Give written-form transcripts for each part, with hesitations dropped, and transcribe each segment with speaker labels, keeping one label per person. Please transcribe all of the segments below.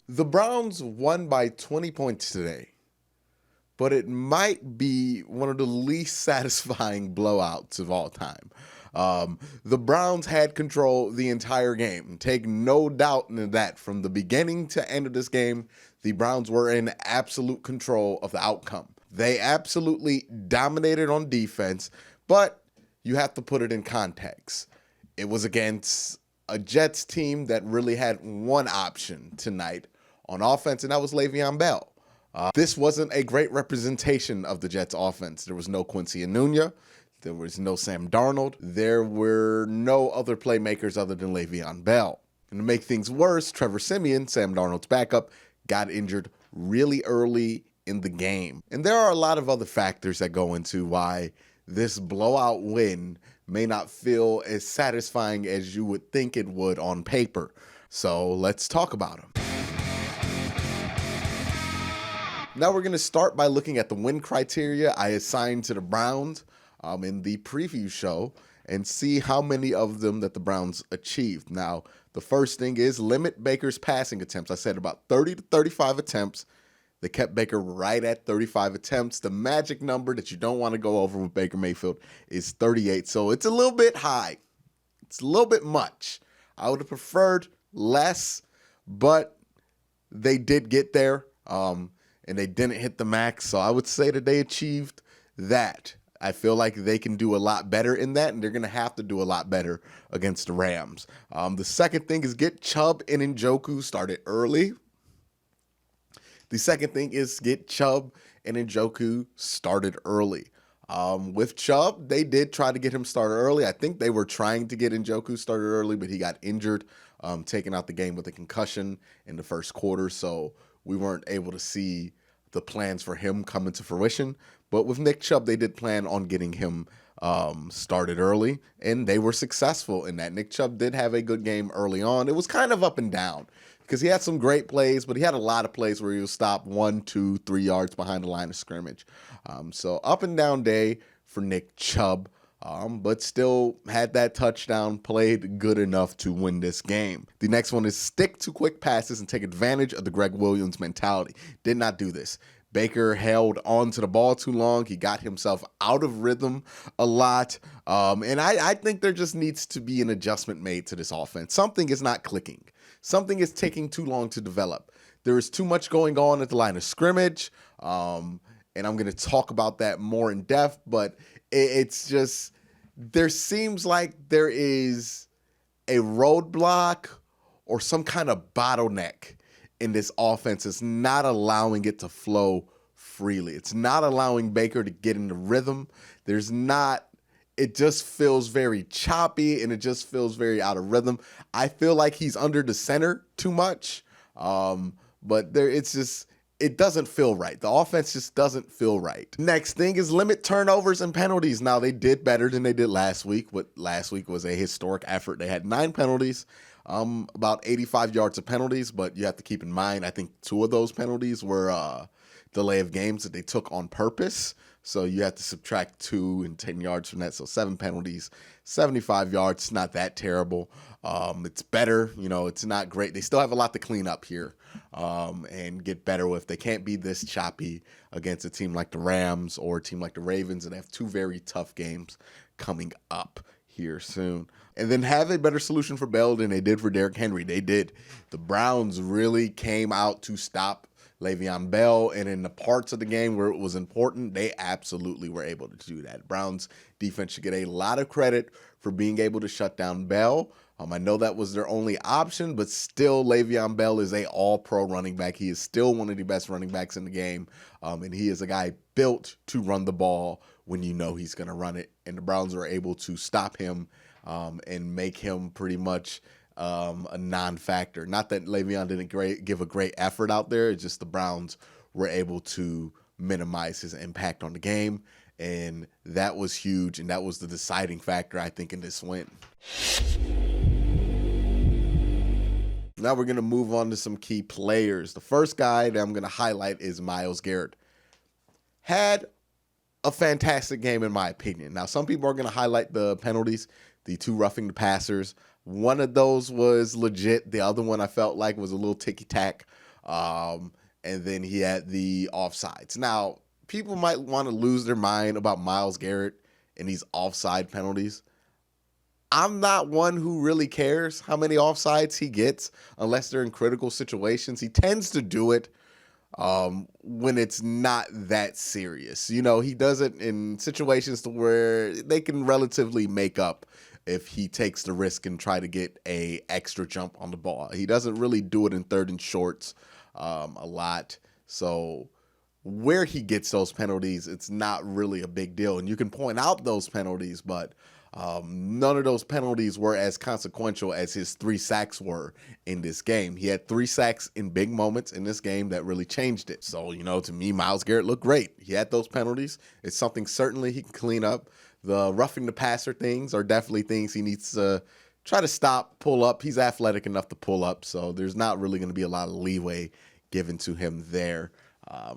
Speaker 1: The Browns won by 20 points today, but it might be one of the least satisfying blowouts of all time. The Browns had control the entire game. Take no doubt in that. From the beginning to end of this game, the Browns were in absolute control of the outcome. They absolutely dominated on defense, but you have to put it in context. It was against a Jets team that really had one option tonight on offense, and that was Le'Veon Bell. This wasn't a great representation of the Jets offense. There was no Quincy Enunwa. There was no Sam Darnold. There were no other playmakers other than Le'Veon Bell. And to make things worse, Trevor Siemian, Sam Darnold's backup, got injured really early in the game. And there are a lot of other factors that go into why this blowout win may not feel as satisfying as you would think it would on paper. So let's talk about them. Now we're going to start by looking at the win criteria I assigned to the Browns in the preview show and see how many of them that the Browns achieved. Now, the first thing is limit Baker's passing attempts. I said about 30 to 35 attempts. They kept Baker right at 35 attempts. The magic number that you don't want to go over with Baker Mayfield is 38. So it's a little bit high. It's a little bit much. I would have preferred less, but they did get there. And they didn't hit the max. So I would say that they achieved that. I feel like they can do a lot better in that, and they're going to have to do a lot better against the Rams. The second thing is get Chubb and Njoku started early. The second thing is get Chubb and Njoku started early. With Chubb, they did try to get him started early. I think they were trying to get Njoku started early, but he got injured, taken out the game with a concussion in the first quarter. So we weren't able to see the plans for him come into fruition. But with Nick Chubb, they did plan on getting him started early, and they were successful in that. Nick Chubb did have a good game early on. It was kind of up and down because he had some great plays, but he had a lot of plays where he was stopped 1, 2, 3 yards behind the line of scrimmage. So up and down day for Nick Chubb. But still had that touchdown, played good enough to win this game. The next one is stick to quick passes and take advantage of the Greg Williams mentality. Did not do this. Baker held on to the ball too long. He got himself out of rhythm a lot. And I think there just needs to be an adjustment made to this offense. Something is not clicking. Something is taking too long to develop. There is too much going on at the line of scrimmage. And I'm going to talk about that more in depth, but it's just, there seems like there is a roadblock or some kind of bottleneck in this offense. It's not allowing it to flow freely. It's not allowing Baker to get into rhythm. It just feels very choppy and it just feels very out of rhythm. I feel like he's under the center too much, but it doesn't feel right. The offense just doesn't feel right. Next thing is limit turnovers and penalties. Now, they did better than they did last week. What last week was a historic effort. They had 9 penalties, about 85 yards of penalties, but you have to keep in mind, I think 2 of those penalties were delay of games that they took on purpose. So you have to subtract 2 and 10 yards from that. So 7 penalties, 75 yards. It's not that terrible. It's better. It's not great. They still have a lot to clean up here and get better with. They can't be this choppy against a team like the Rams or a team like the Ravens, and they have 2 very tough games coming up here soon. And then have a better solution for Bell than they did for Derrick Henry. They did. The Browns really came out to stop Le'Veon Bell, and in the parts of the game where it was important, they absolutely were able to do that. Browns defense should get a lot of credit for being able to shut down Bell. I know that was their only option, but still Le'Veon Bell is a all-pro running back. He is still one of the best running backs in the game, and he is a guy built to run the ball when you know he's going to run it, and the Browns were able to stop him and make him pretty much a non-factor. Not that Le'Veon didn't give a great effort out there. It's just the Browns were able to minimize his impact on the game, and that was huge, and that was the deciding factor, I think, in this win. Now we're going to move on to some key players. The first guy that I'm going to highlight is Myles Garrett. Had a fantastic game, in my opinion. Now, some people are going to highlight the penalties, the 2 roughing the passers. One of those was legit. The other one I felt like was a little ticky-tack. And then he had the offsides. Now, people might want to lose their mind about Myles Garrett and these offside penalties. I'm not one who really cares how many offsides he gets unless they're in critical situations. He tends to do it when it's not that serious. You know, he does it in situations to where they can relatively make up if he takes the risk and try to get a extra jump on the ball. He doesn't really do it in third and shorts a lot. So where he gets those penalties, it's not really a big deal. And you can point out those penalties, but none of those penalties were as consequential as his 3 sacks were in this game. He had 3 sacks in big moments in this game that really changed it. So, you know, to me, Myles Garrett looked great. He had those penalties. It's something certainly he can clean up. The roughing the passer things are definitely things he needs to try to stop, pull up. He's athletic enough to pull up, so there's not really going to be a lot of leeway given to him there.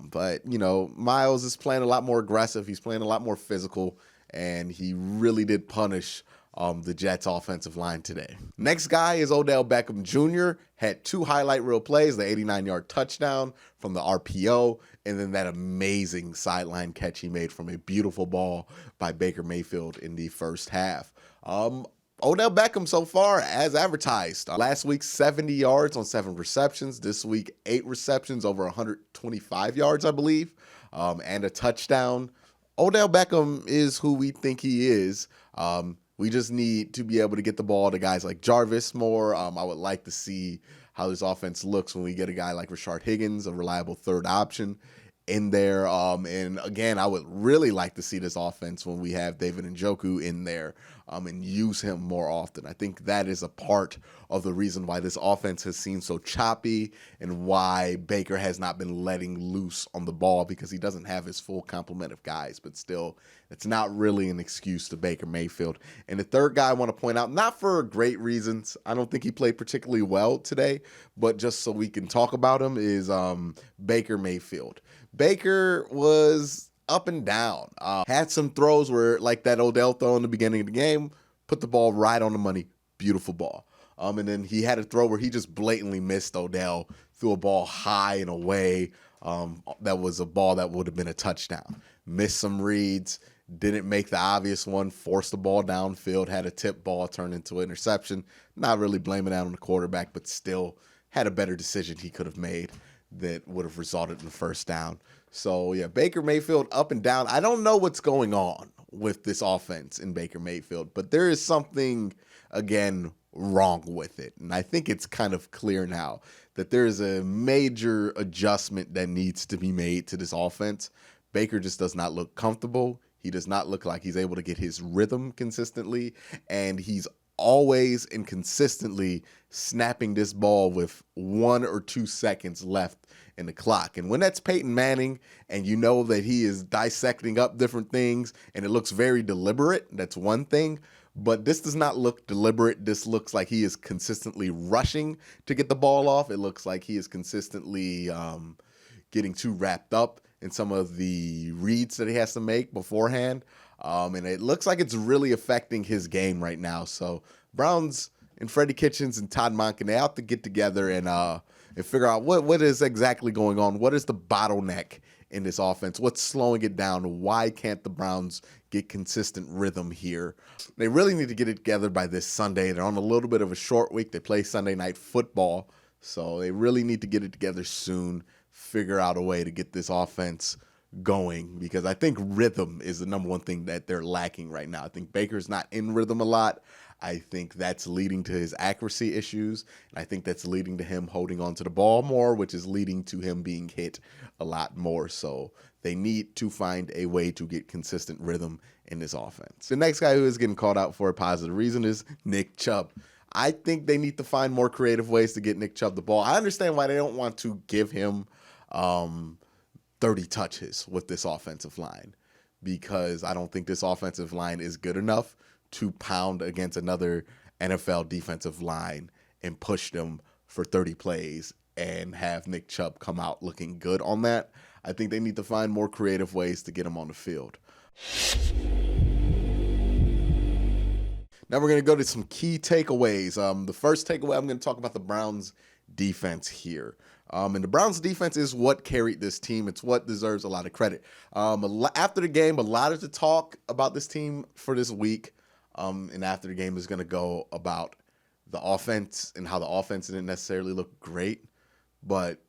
Speaker 1: But, you know, Myles is playing a lot more aggressive. He's playing a lot more physical, and he really did punish the Jets offensive line today. Next guy is Odell Beckham Jr. Had 2 highlight reel plays, the 89-yard touchdown from the RPO, and then that amazing sideline catch he made from a beautiful ball by Baker Mayfield in the first half. Odell Beckham so far as advertised. Last week, 70 yards on 7 receptions. This week, 8 receptions, over 125 yards, I believe, and a touchdown. Odell Beckham is who we think he is. We just need to be able to get the ball to guys like Jarvis more. I would like to see how this offense looks when we get a guy like Rashard Higgins, a reliable third option in there. And again, I would really like to see this offense when we have David Njoku in there and use him more often. I think that is a part of the reason why this offense has seemed so choppy and why Baker has not been letting loose on the ball, because he doesn't have his full complement of guys. But still, it's not really an excuse to Baker Mayfield. And the third guy I want to point out, not for great reasons, I don't think he played particularly well today, but just so we can talk about him, is Baker Mayfield. Baker was up and down. Had some throws where, like that Odell throw in the beginning of the game, put the ball right on the money. Beautiful ball. And then he had a throw where he just blatantly missed Odell, threw a ball high and away. That was a ball that would have been a touchdown. Missed some reads, didn't make the obvious one, forced the ball downfield, had a tip ball turn into an interception. Not really blaming that on the quarterback, but still had a better decision he could have made that would have resulted in the first down. So, yeah, Baker Mayfield up and down. I don't know what's going on with this offense in Baker Mayfield, but there is something, again, wrong with it. And I think it's kind of clear now that there is a major adjustment that needs to be made to this offense. Baker just does not look comfortable. He does not look like he's able to get his rhythm consistently, and he's always and consistently snapping this ball with 1 or 2 seconds left in the clock. And when that's Peyton Manning and you know that he is dissecting up different things and it looks very deliberate, that's one thing. But this does not look deliberate. This looks like he is consistently rushing to get the ball off. It looks like he is consistently getting too wrapped up in some of the reads that he has to make beforehand. And it looks like it's really affecting his game right now. So Browns and Freddie Kitchens and Todd Monken, they have to get together and figure out what is exactly going on. What is the bottleneck in this offense? What's slowing it down? Why can't the Browns get consistent rhythm here? They really need to get it together by this Sunday. They're on a little bit of a short week. They play Sunday Night Football. So they really need to get it together soon, figure out a way to get this offense going, because I think rhythm is the number one thing that they're lacking right now. I think Baker's not in rhythm a lot. I think that's leading to his accuracy issues, and I think that's leading to him holding on to the ball more, which is leading to him being hit a lot more. So they need to find a way to get consistent rhythm in this offense. The next guy who is getting called out for a positive reason is Nick Chubb. I think they need to find more creative ways to get Nick Chubb the ball. I understand why they don't want to give him 30 touches with this offensive line, because I don't think this offensive line is good enough to pound against another NFL defensive line and push them for 30 plays and have Nick Chubb come out looking good on that. I think they need to find more creative ways to get him on the field. Now we're going to go to some key takeaways. The first takeaway, I'm going to talk about the Browns defense here. And the Browns defense is what carried this team. It's what deserves a lot of credit. After the game, a lot of the talk about this team for this week, and after the game is going to go about the offense and how the offense didn't necessarily look great. But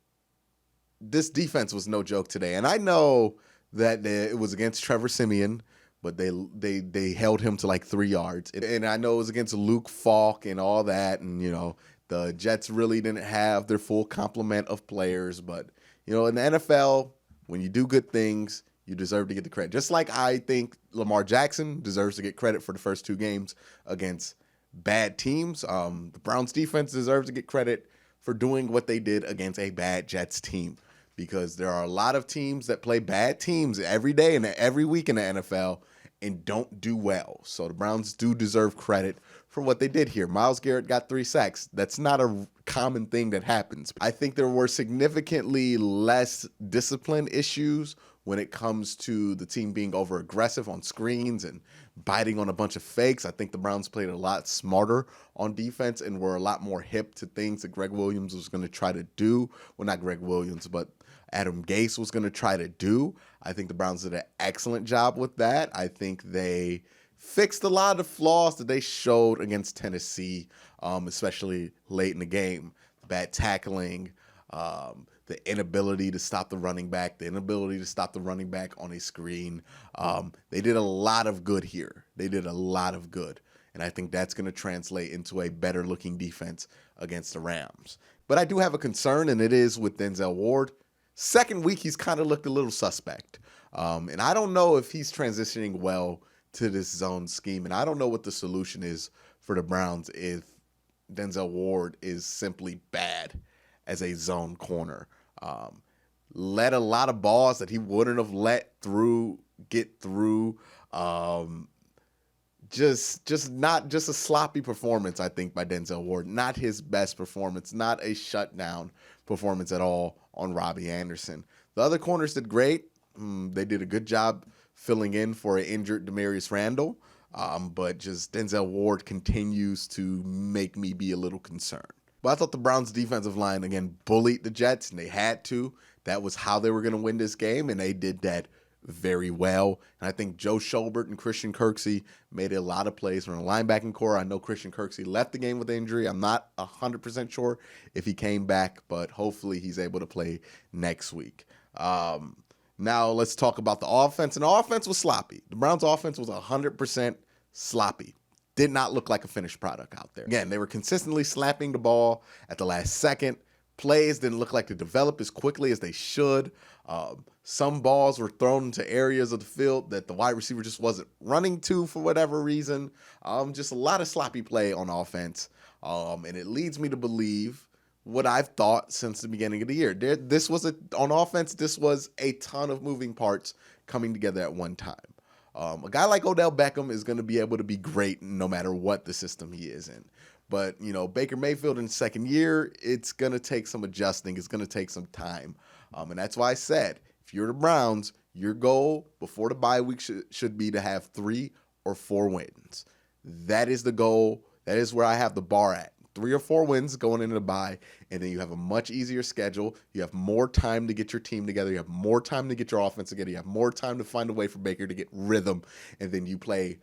Speaker 1: this defense was no joke today. And I know that it was against Trevor Siemian, but they held him to like 3 yards. And I know it was against Luke Falk and all that. And, the Jets really didn't have their full complement of players. But, in the NFL, when you do good things, you deserve to get the credit. Just like I think Lamar Jackson deserves to get credit for the first 2 games against bad teams. The Browns defense deserves to get credit for doing what they did against a bad Jets team, because there are a lot of teams that play bad teams every day and every week in the NFL and don't do well. So the Browns do deserve credit for what they did here. Myles Garrett got 3 sacks. That's not a common thing that happens. I think there were significantly less discipline issues when it comes to the team being over aggressive on screens and biting on a bunch of fakes. I think the Browns played a lot smarter on defense and were a lot more hip to things that Greg Williams was going to try to do. Well, not Greg Williams, but Adam Gase was going to try to do. I think the Browns did an excellent job with that. I think they fixed a lot of the flaws that they showed against Tennessee, especially late in the game. Bad tackling, the inability to stop the running back, on a screen. They did a lot of good here. And I think that's going to translate into a better looking defense against the Rams. But I do have a concern, and it is with Denzel Ward. Second week, he's kind of looked a little suspect. And I don't know if he's transitioning well to this zone scheme. And I don't know what the solution is for the Browns if Denzel Ward is simply bad as a zone corner. Let a lot of balls that he wouldn't have let get through. Just not a sloppy performance, I think, by Denzel Ward. Not his best performance, not a shutdown performance at all on Robbie Anderson. The other corners did great. They did a good job filling in for an injured Demarius Randall. But just Denzel Ward continues to make me be a little concerned. But I thought the Browns' defensive line, again, bullied the Jets, and they had to. That was how they were going to win this game, and they did that very well. And I think Joe Schobert and Christian Kirksey made a lot of plays from the linebacking core. I know Christian Kirksey left the game with injury. I'm not 100% sure if he came back, but hopefully he's able to play next week. Now let's talk about the offense. And the offense was sloppy. The Browns' offense was 100% sloppy. Did not look like a finished product out there. Again, they were consistently slapping the ball at the last second. Plays didn't look like they developed as quickly as they should. Some balls were thrown into areas of the field that the wide receiver just wasn't running to for whatever reason. Just a lot of sloppy play on offense. And it leads me to believe what I've thought since the beginning of the year. On offense, this was a ton of moving parts coming together at one time. A guy like Odell Beckham is going to be able to be great no matter what the system he is in. But, Baker Mayfield in the second year, it's going to take some adjusting. It's going to take some time. And that's why I said, if you're the Browns, your goal before the bye week should be to have 3 or 4 wins. That is the goal. That is where I have the bar at. 3 or 4 wins going into the bye, and then you have a much easier schedule. You have more time to get your team together. You have more time to get your offense together. You have more time to find a way for Baker to get rhythm, and then you play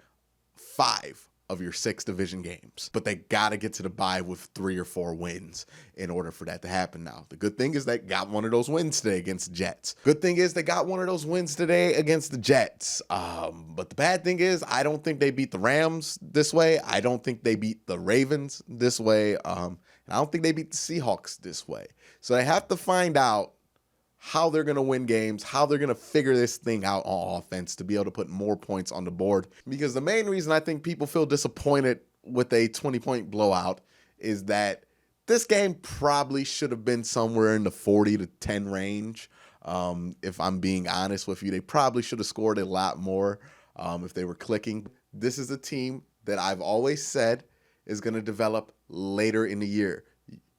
Speaker 1: 5 of your 6 division games. But they got to get to the bye with 3 or 4 wins in order for that to happen now. The good thing is they got one of those wins today against the Jets. Good thing is they got one of those wins today against the Jets. But the bad thing is I don't think they beat the Rams this way. I don't think they beat the Ravens this way. And I don't think they beat the Seahawks this way. So they have to find out how they're going to win games, how they're going to figure this thing out on offense to be able to put more points on the board. Because the main reason I think people feel disappointed with a 20-point blowout is that this game probably should have been somewhere in the 40-10 range. If I'm being honest with you, they probably should have scored a lot more if they were clicking. This is a team that I've always said is going to develop later in the year.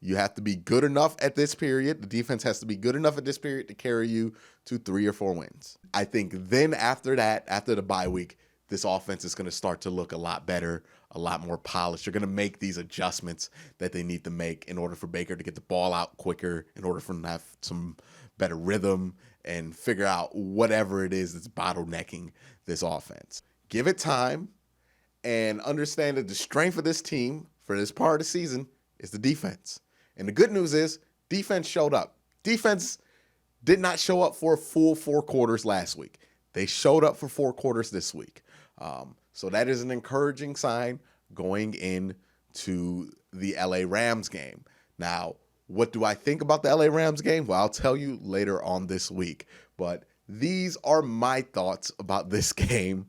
Speaker 1: You have to be good enough at this period. The defense has to be good enough at this period to carry you to 3 or 4 wins. I think then after that, after the bye week, this offense is going to start to look a lot better. a lot more polished. They're going to make these adjustments that they need to make in order for Baker to get the ball out quicker, in order for him to have some better rhythm and figure out whatever it is that's bottlenecking this offense. Give it time and understand that the strength of this team for this part of the season is the defense. And the good news is defense showed up. Defense did not show up for a full 4 quarters last week. They showed up for 4 quarters this week. So that is an encouraging sign going into the LA Rams game. Now, what do I think about the LA Rams game? Well, I'll tell you later on this week. But these are my thoughts about this game,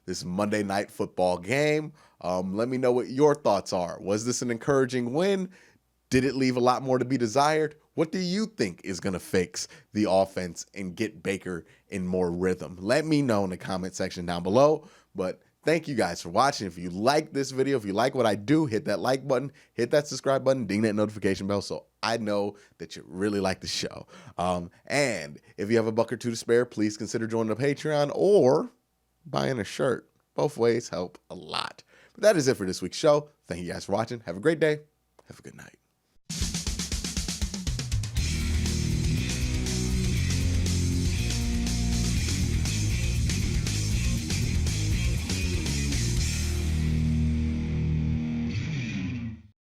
Speaker 1: this Monday Night Football game. Let me know what your thoughts are. Was this an encouraging win? Did it leave a lot more to be desired? What do you think is going to fix the offense and get Baker in more rhythm? Let me know in the comment section down below. But thank you guys for watching. If you like this video, if you like what I do, hit that like button, hit that subscribe button, ding that notification bell so I know that you really like the show. And if you have a buck or two to spare, please consider joining the Patreon or buying a shirt. Both ways help a lot. But that is it for this week's show. Thank you guys for watching. Have a great day. Have a good night.